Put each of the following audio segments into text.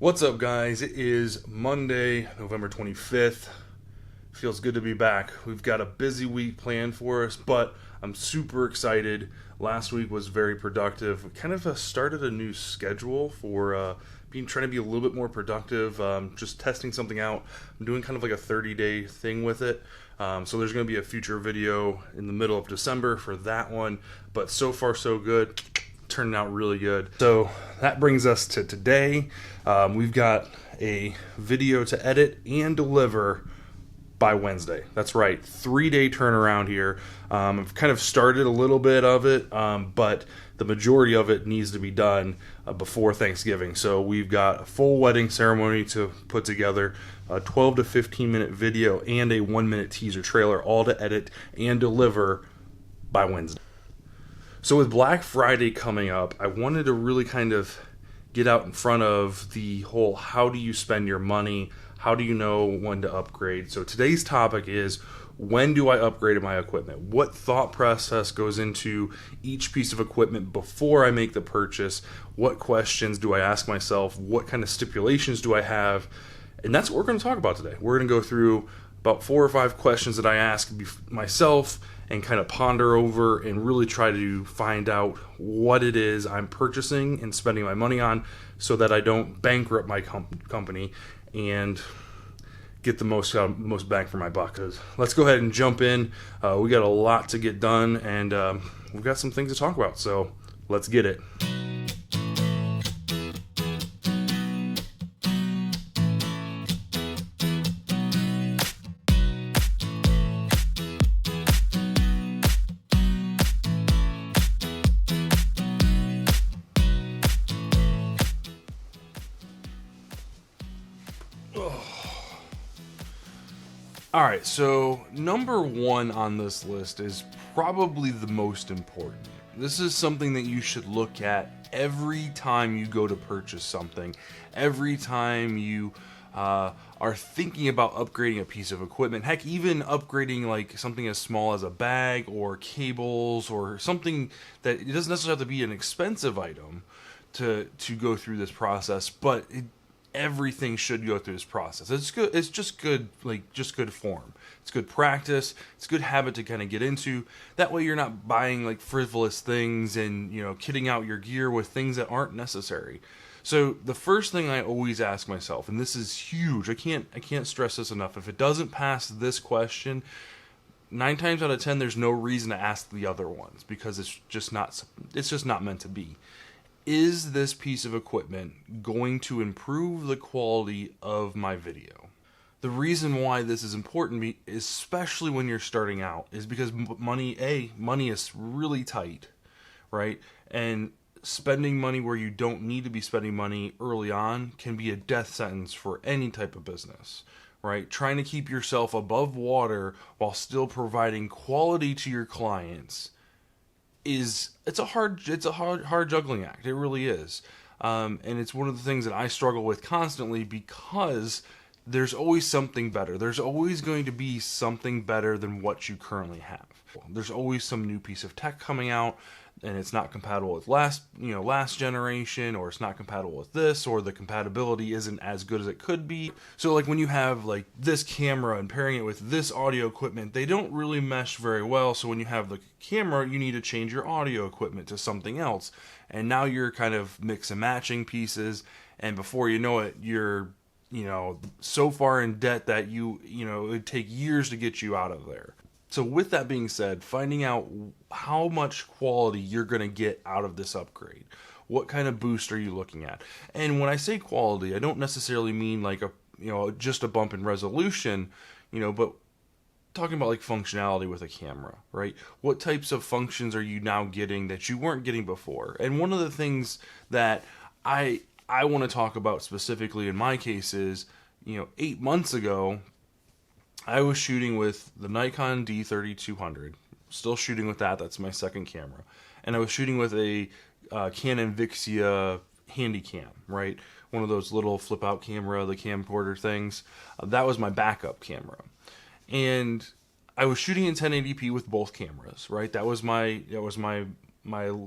What's up, guys? It is Monday, November 25th. Feels good to be back. We've got a busy week planned for us, but I'm super excited. Last week was very productive. We kind of started a new schedule for trying to be a little bit more productive, just testing something out. I'm doing kind of like a 30-day thing with it. So there's going to be a future video in the middle of December for that one, but so far so good. Turning out really good. So that brings us to today. We've got a video to edit and deliver by Wednesday. That's right, 3-day turnaround here. I've kind of started a little bit of it, but the majority of it needs to be done before Thanksgiving. So we've got a full wedding ceremony to put together, a 12 to 15 minute video, and a 1-minute teaser trailer, all to edit and deliver by Wednesday. So with Black Friday coming up, I wanted to really kind of get out in front of the whole how do you spend your money, how do you know when to upgrade. So today's topic is, when do I upgrade my equipment? What thought process goes into each piece of equipment before I make the purchase? What questions do I ask myself? What kind of stipulations do I have? And that's what we're going to talk about today. We're going to go through about 4 or 5 questions that I ask myself and kind of ponder over and really try to find out what it is I'm purchasing and spending my money on, so that I don't bankrupt my company and get the most bang for my buck. Let's go ahead and jump in. We got a lot to get done, and we've got some things to talk about, so let's get it. Alright, so number 1 on this list is probably the most important. This is something that you should look at every time you go to purchase something, every time you are thinking about upgrading a piece of equipment. Heck, even upgrading like something as small as a bag or cables or something that it doesn't necessarily have to be an expensive item to go through this process, but everything should go through this process. It's good. It's just good, just good form. It's good practice. It's a good habit to kind of get into. That way you're not buying like frivolous things and, kitting out your gear with things that aren't necessary. So the first thing I always ask myself, and this is huge, I can't stress this enough. If it doesn't pass this question, 9 times out of 10, there's no reason to ask the other ones, because it's just not meant to be. Is this piece of equipment going to improve the quality of my video? The reason why this is important, especially when you're starting out, is because money is really tight, right? And spending money where you don't need to be spending money early on can be a death sentence for any type of business, right? Trying to keep yourself above water while still providing quality to your clients it's a hard juggling act. It really is. And it's one of the things that I struggle with constantly, because there's always something better. There's always going to be something better than what you currently have. There's always some new piece of tech coming out, and it's not compatible with last generation, or it's not compatible with this, or the compatibility isn't as good as it could be. So like when you have like this camera and pairing it with this audio equipment, they don't really mesh very well. So when you have the camera, you need to change your audio equipment to something else. And now you're kind of mix and matching pieces, and before you know it, you're so far in debt that it would take years to get you out of there. So with that being said, finding out how much quality you're going to get out of this upgrade. What kind of boost are you looking at? And when I say quality, I don't necessarily mean like just a bump in resolution, but talking about like functionality with a camera, right? What types of functions are you now getting that you weren't getting before? And one of the things that I want to talk about specifically in my case is, 8 months ago, I was shooting with the Nikon D3200, still shooting with that. That's my second camera. And I was shooting with a Canon Vixia Handycam, right? One of those little flip out camera, the camcorder things. That was my backup camera. And I was shooting in 1080p with both cameras, right? That was my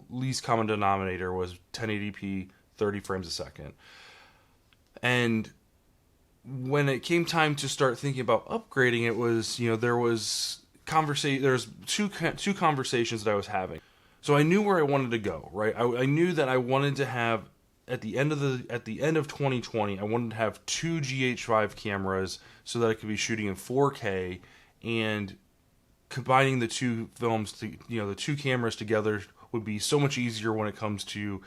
least common denominator, was 1080p, 30 frames a second. And when it came time to start thinking about upgrading, it was, there was there's two conversations that I was having. So I knew where I wanted to go, right? I knew that I wanted to have at the end of 2020, I wanted to have two GH5 cameras so that I could be shooting in 4K, and combining the two films, the two cameras together would be so much easier when it comes to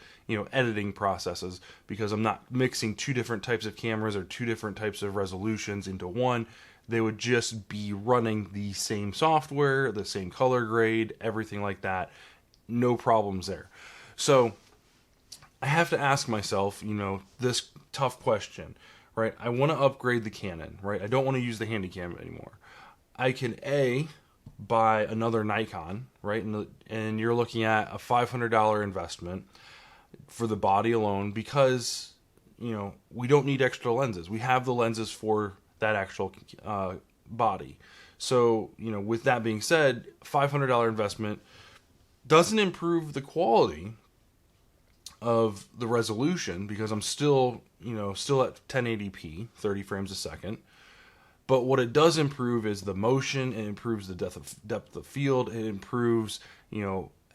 editing processes, because I'm not mixing two different types of cameras or two different types of resolutions into one. They would just be running the same software, the same color grade, everything like that. No problems there. So I have to ask myself, this tough question, right? I want to upgrade the Canon, right? I don't want to use the Handycam anymore. I can buy another Nikon, right? And you're looking at a $500 investment for the body alone, because we don't need extra lenses. We have the lenses for that actual body. So with that being said, $500 investment doesn't improve the quality of the resolution, because I'm still at 1080p, 30 frames a second. But what it does improve is the motion. It improves the depth of field. It improves,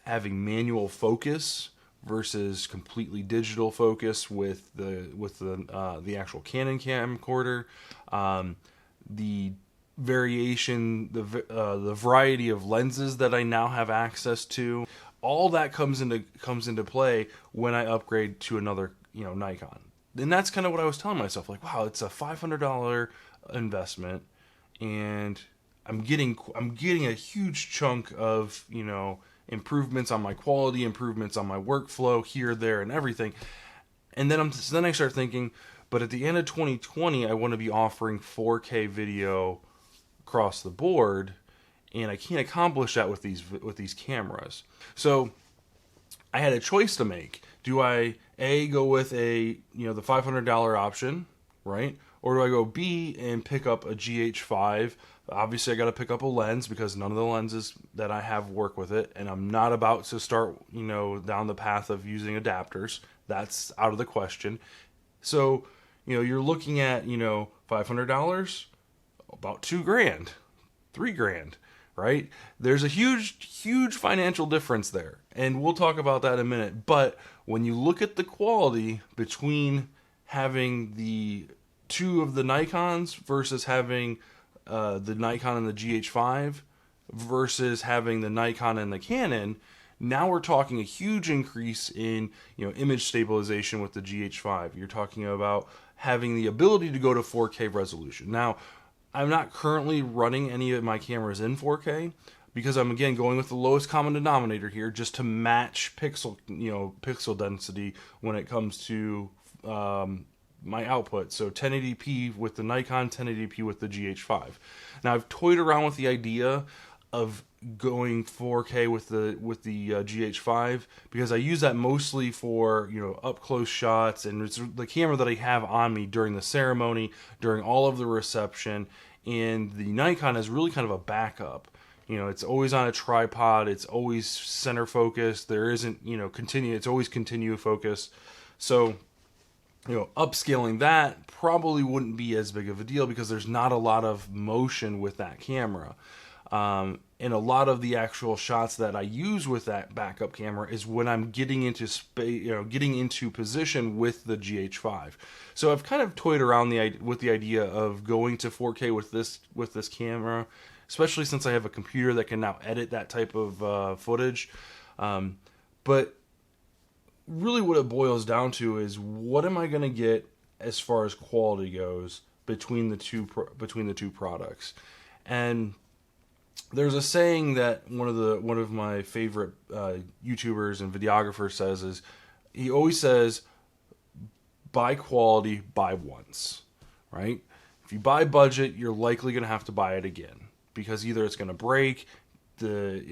having manual focus versus completely digital focus with the actual Canon camcorder. The variation, the variety of lenses that I now have access to, all that comes into play when I upgrade to another Nikon. And that's kind of what I was telling myself, like, wow, it's a $500 investment, and I'm getting a huge chunk of improvements on my quality, improvements on my workflow here, there, and everything. And then I start thinking, but at the end of 2020, I want to be offering 4K video across the board, and I can't accomplish that with these cameras. So I had a choice to make. Do I go with the $500 option, right? Or do I go B and pick up a GH5? Obviously, I got to pick up a lens, because none of the lenses that I have work with it, and I'm not about to start, down the path of using adapters. That's out of the question. So, you're looking at, $500, about $2,000, $3,000, right? There's a huge financial difference there, and we'll talk about that in a minute. But when you look at the quality between having the two of the Nikons versus having the Nikon and the GH5 versus having the Nikon and the Canon, now we're talking a huge increase in image stabilization with the GH5. You're talking about having the ability to go to 4K resolution. Now, I'm not currently running any of my cameras in 4K, because I'm again going with the lowest common denominator here, just to match pixel density when it comes to my output. So 1080p with the Nikon, 1080p with the GH5. Now, I've toyed around with the idea of going 4K with the GH5, because I use that mostly for up close shots, and it's the camera that I have on me during the ceremony, during all of the reception. And the Nikon is really kind of a backup. It's always on a tripod. It's always center focused. There isn't it's always continue focus. So upscaling that probably wouldn't be as big of a deal, because there's not a lot of motion with that camera. And a lot of the actual shots that I use with that backup camera is when I'm getting into getting into position with the GH5. So I've kind of toyed around with the idea of going to 4K with this camera, especially since I have a computer that can now edit that type of footage. But really, what it boils down to is, what am I going to get as far as quality goes between the two products? And there's a saying that one of my favorite YouTubers and videographers says is, he always says, buy quality, buy once, right? If you buy budget, you're likely going to have to buy it again, because either it's going to break, the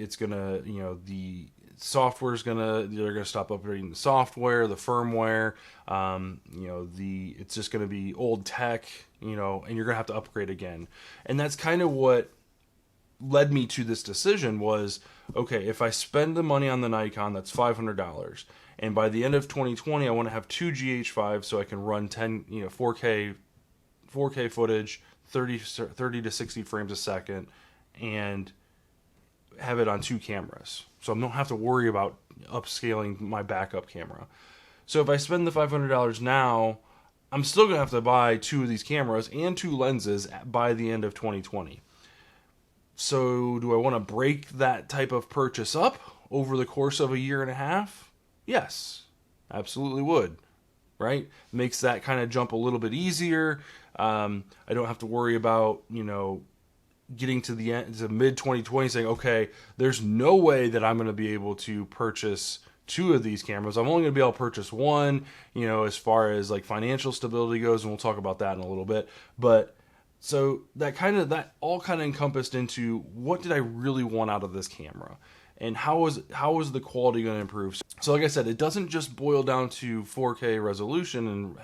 software's they're gonna stop upgrading the software, the firmware, it's just gonna be old tech, and you're gonna have to upgrade again. And that's kind of what led me to this decision was, okay, if I spend the money on the Nikon, that's $500, And by the end of 2020, I want to have 2 GH5 so I can run 4K footage, 30 to 60 frames a second, and have it on 2 cameras. So I don't have to worry about upscaling my backup camera. So if I spend the $500 now, I'm still going to have to buy 2 of these cameras and 2 lenses by the end of 2020. So do I want to break that type of purchase up over the course of a year and a half? Yes, absolutely would. Right? Makes that kind of jump a little bit easier. I don't have to worry about, getting to the end, to mid 2020, saying, okay, there's no way that I'm going to be able to purchase 2 of these cameras. I'm only going to be able to purchase 1, as far as like financial stability goes, and we'll talk about that in a little bit. But so that all kind of encompassed into, what did I really want out of this camera? And how is the quality going to improve? So like I said, it doesn't just boil down to 4K resolution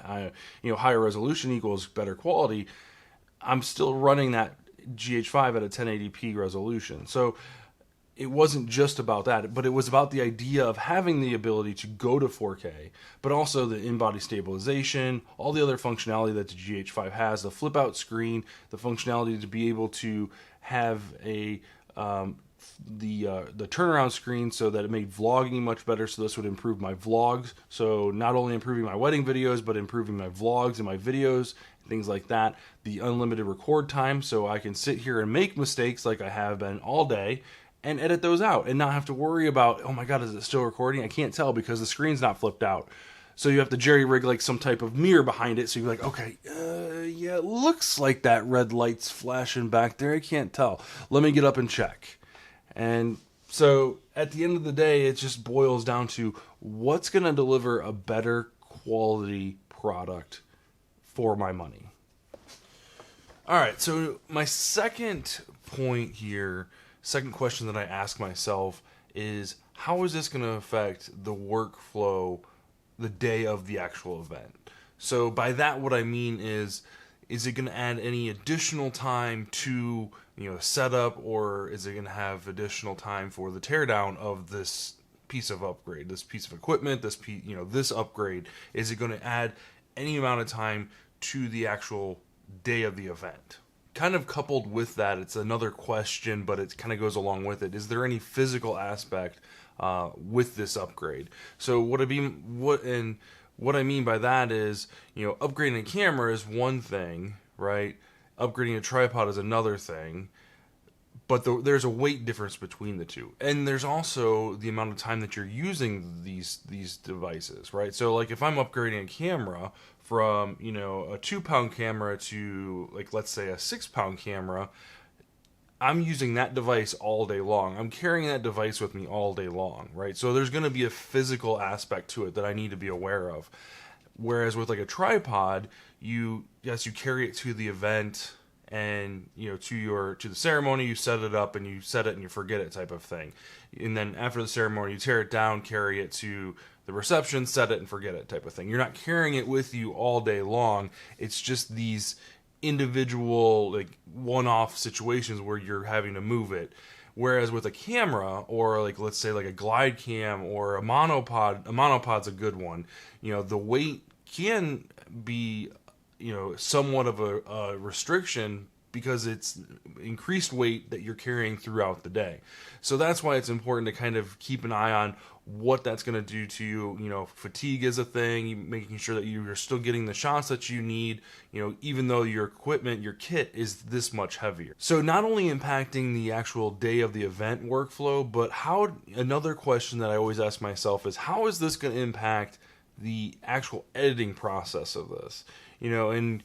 and higher resolution equals better quality. I'm still running that GH5 at a 1080p resolution. So it wasn't just about that, but it was about the idea of having the ability to go to 4K, but also the in-body stabilization, all the other functionality that the GH5 has, the flip-out screen, the functionality to be able to have the turnaround screen so that it made vlogging much better. So this would improve my vlogs. So not only improving my wedding videos, but improving my vlogs and my videos, things like that. The unlimited record time, so I can sit here and make mistakes like I have been all day and edit those out and not have to worry about, oh my God, is it still recording? I can't tell because the screen's not flipped out. So you have to jerry rig like some type of mirror behind it. So you're like, okay, yeah, it looks like that red light's flashing back there. I can't tell. Let me get up and check. And so at the end of the day, it just boils down to what's going to deliver a better quality product for my money. All right, so my second point here, second question that I ask myself is, how is this going to affect the workflow the day of the actual event? So by that, what I mean is it going to add any additional time to setup, or is it going to have additional time for the teardown of this piece of upgrade, this piece of equipment, this upgrade? Is it going to add any amount of time to the actual day of the event? Kind of coupled with that, it's another question, but it kind of goes along with it. Is there any physical aspect with this upgrade? So what I mean by that is, upgrading a camera is one thing, right? Upgrading a tripod is another thing, but there's a weight difference between the two. And there's also the amount of time that you're using these devices, right? So like if I'm upgrading a camera from, a 2-pound camera to, like, let's say a 6-pound camera, I'm using that device all day long. I'm carrying that device with me all day long, right? So there's going to be a physical aspect to it that I need to be aware of. Whereas with like a tripod, you carry it to the event and to the ceremony, you set it up and you set it and you forget it type of thing. And then after the ceremony, you tear it down, carry it to the reception, set it and forget it type of thing. You're not carrying it with you all day long. It's just these individual, like, one-off situations where you're having to move it. Whereas with a camera, or like, let's say like a glide cam or a monopod's a good one. The weight can be, somewhat of a restriction because it's increased weight that you're carrying throughout the day. So that's why it's important to kind of keep an eye on what that's going to do to you. Fatigue is a thing, making sure that you're still getting the shots that you need, even though your equipment, your kit is this much heavier. So not only impacting the actual day of the event workflow, but another question that I always ask myself is, how is this going to impact the actual editing process of this? And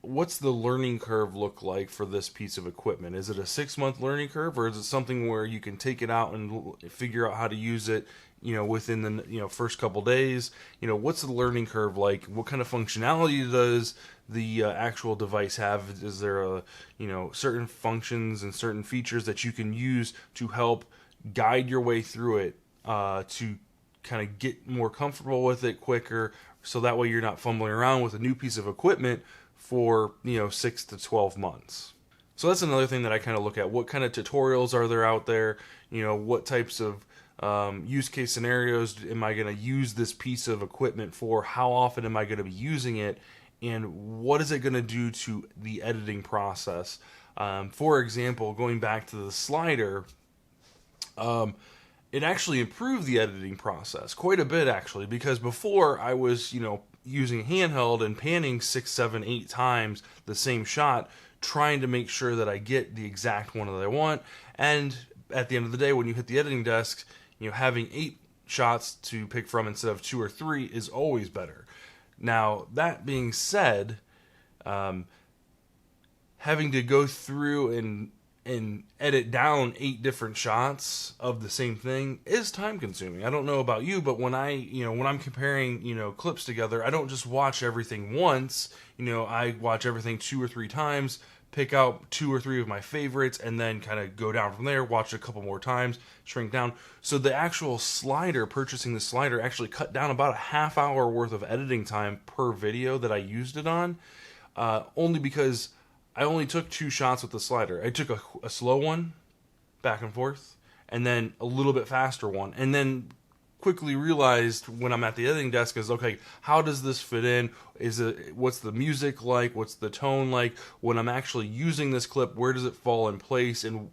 what's the learning curve look like for this piece of equipment? Is it a 6-month learning curve, or is it something where you can take it out and figure out how to use it, within the first couple days? What's the learning curve like? What kind of functionality does the actual device have? Is there certain functions and certain features that you can use to help guide your way through it, to kind of get more comfortable with it quicker, so that way you're not fumbling around with a new piece of equipment for 6 to 12 months. So that's another thing that I kind of look at. What kind of tutorials are there out there? What types of use case scenarios am I going to use this piece of equipment for? How often am I going to be using it? And what is it going to do to the editing process? For example, going back to the slider, it actually improved the editing process quite a bit, actually, because before I was, using handheld and panning 6, 7, 8 times the same shot, trying to make sure that I get the exact one that I want. And at the end of the day, when you hit the editing desk, having 8 shots to pick from instead of 2 or 3 is always better. Now, that being said, having to go through and edit down 8 different shots of the same thing is time consuming. I don't know about you, but when I'm comparing, clips together, I don't just watch everything once. I watch everything 2 or 3 times, pick out 2 or 3 of my favorites, and then kind of go down from there, watch it a couple more times, shrink down. So the actual slider, purchasing the slider, actually cut down about a half hour worth of editing time per video that I used it on, only because I only took 2 shots with the slider. I took a slow one, back and forth, and then a little bit faster one, and then quickly realized when I'm at the editing desk is, okay, how does this fit in? What's the music like? What's the tone like? When I'm actually using this clip, where does it fall in place, and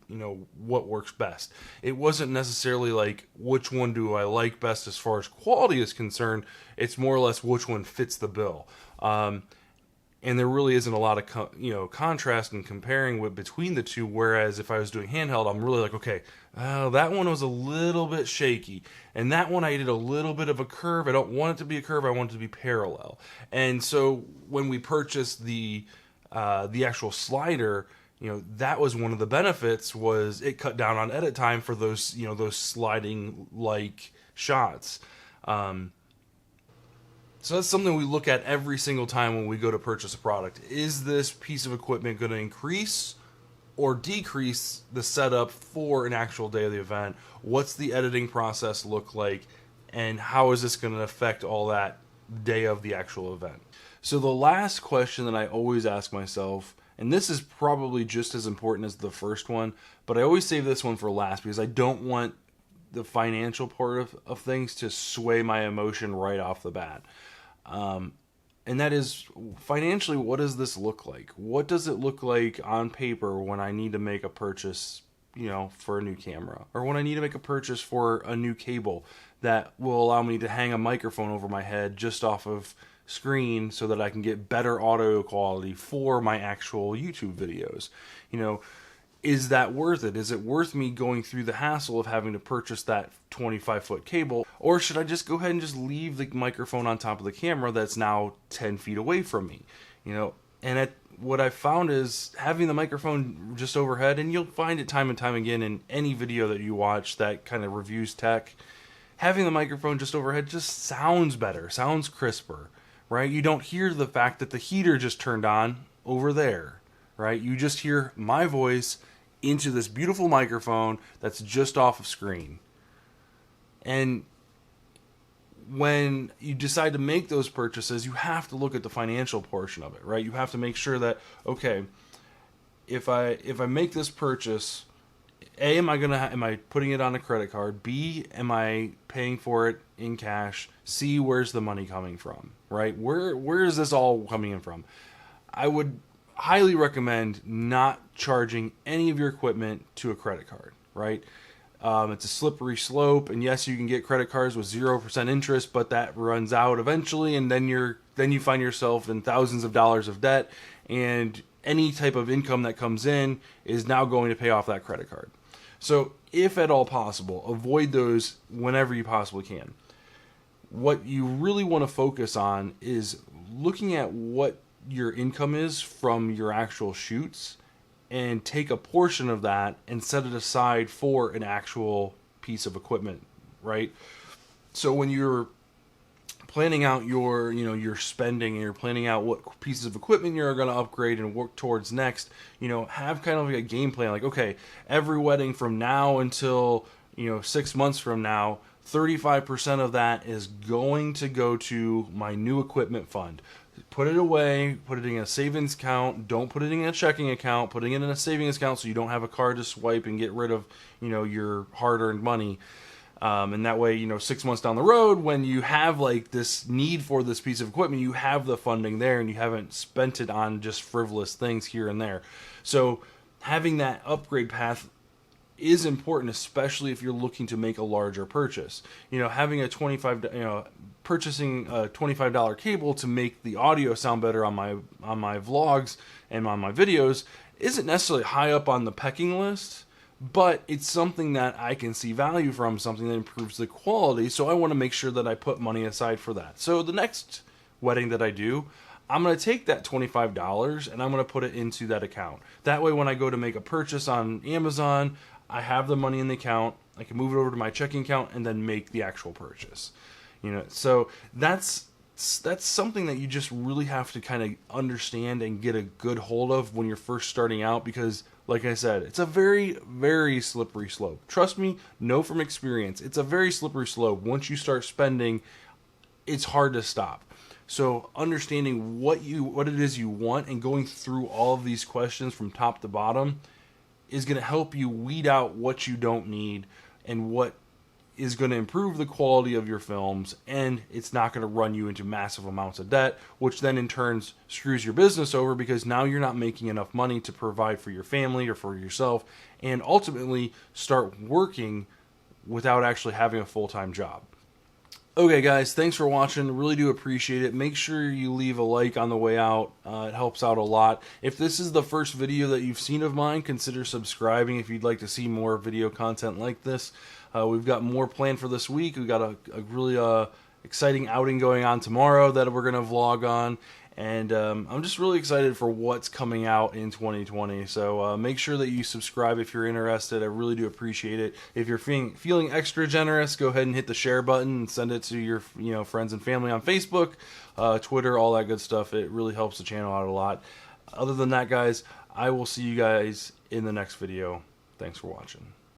what works best? It wasn't necessarily like which one do I like best as far as quality is concerned. It's more or less which one fits the bill. And there really isn't a lot of contrast and comparing between the two. Whereas if I was doing handheld, I'm really like, okay, that one was a little bit shaky, and that one I did a little bit of a curve. I don't want it to be a curve. I want it to be parallel. And so when we purchased the actual slider, that was one of the benefits, was it cut down on edit time for those those sliding like shots. So that's something we look at every single time when we go to purchase a product. Is this piece of equipment going to increase or decrease the setup for an actual day of the event? What's the editing process look like? And how is this going to affect all that day of the actual event? So the last question that I always ask myself, and this is probably just as important as the first one, but I always save this one for last because I don't want the financial part of things to sway my emotion right off the bat. And that is, financially, what does this look like? What does it look like on paper when I need to make a purchase, for a new camera? Or when I need to make a purchase for a new cable that will allow me to hang a microphone over my head just off of screen so that I can get better audio quality for my actual YouTube videos? Is that worth it? Is it worth me going through the hassle of having to purchase that 25-foot cable? Or should I just go ahead and just leave the microphone on top of the camera that's now 10 feet away from me? And what I found is having the microphone just overhead, and you'll find it time and time again in any video that you watch that kind of reviews tech, having the microphone just overhead just sounds better, sounds crisper, right? You don't hear the fact that the heater just turned on over there, right? You just hear my voice into this beautiful microphone that's just off of screen. And when you decide to make those purchases, you have to look at the financial portion of it, right? You have to make sure that, okay, if I make this purchase, A, am I putting it on a credit card? B, am I paying for it in cash? C, where's the money coming from, right? Where is this all coming in from? I would highly recommend not charging any of your equipment to a credit card, right? It's a slippery slope, and yes, you can get credit cards with 0% interest, but that runs out eventually, and then you find yourself in thousands of dollars of debt, and any type of income that comes in is now going to pay off that credit card. So, if at all possible, avoid those whenever you possibly can. What you really want to focus on is looking at what your income is from your actual shoots, and take a portion of that and set it aside for an actual piece of equipment, right? So when you're planning out your spending, and you're planning out what pieces of equipment you're going to upgrade and work towards next, have kind of like a game plan, like, okay, every wedding from now until 6 months from now, 35% of that is going to go to my new equipment fund. Put it away, put it in a savings account. Don't put it in a checking account. Put it in a savings account so you don't have a card to swipe and get rid of, your hard-earned money. And that way, 6 months down the road, when you have like this need for this piece of equipment, you have the funding there and you haven't spent it on just frivolous things here and there. So having that upgrade path is important, especially if you're looking to make a larger purchase. Having a purchasing a $25 cable to make the audio sound better on my vlogs and on my videos isn't necessarily high up on the pecking list, but it's something that I can see value from, something that improves the quality, so I want to make sure that I put money aside for that. So the next wedding that I do, I'm going to take that $25 and I'm going to put it into that account. That way when I go to make a purchase on Amazon, I have the money in the account, I can move it over to my checking account and then make the actual purchase. So that's something that you just really have to kind of understand and get a good hold of when you're first starting out, because like I said, it's a very, very slippery slope. Trust me, know from experience, it's a very slippery slope. Once you start spending, it's hard to stop. So understanding what it is you want and going through all of these questions from top to bottom is going to help you weed out what you don't need and what is going to improve the quality of your films, and it's not going to run you into massive amounts of debt, which then in turn screws your business over, because now you're not making enough money to provide for your family or for yourself, and ultimately start working without actually having a full-time job. Okay guys, thanks for watching. Really do appreciate it. Make sure you leave a like on the way out. It helps out a lot. If this is the first video that you've seen of mine, consider subscribing if you'd like to see more video content like this. We've got more planned for this week. We've got a really exciting outing going on tomorrow that we're going to vlog on. And I'm just really excited for what's coming out in 2020. So make sure that you subscribe if you're interested. I really do appreciate it. If you're feeling extra generous, go ahead and hit the share button and send it to your friends and family on Facebook, Twitter, all that good stuff. It really helps the channel out a lot. Other than that, guys, I will see you guys in the next video. Thanks for watching.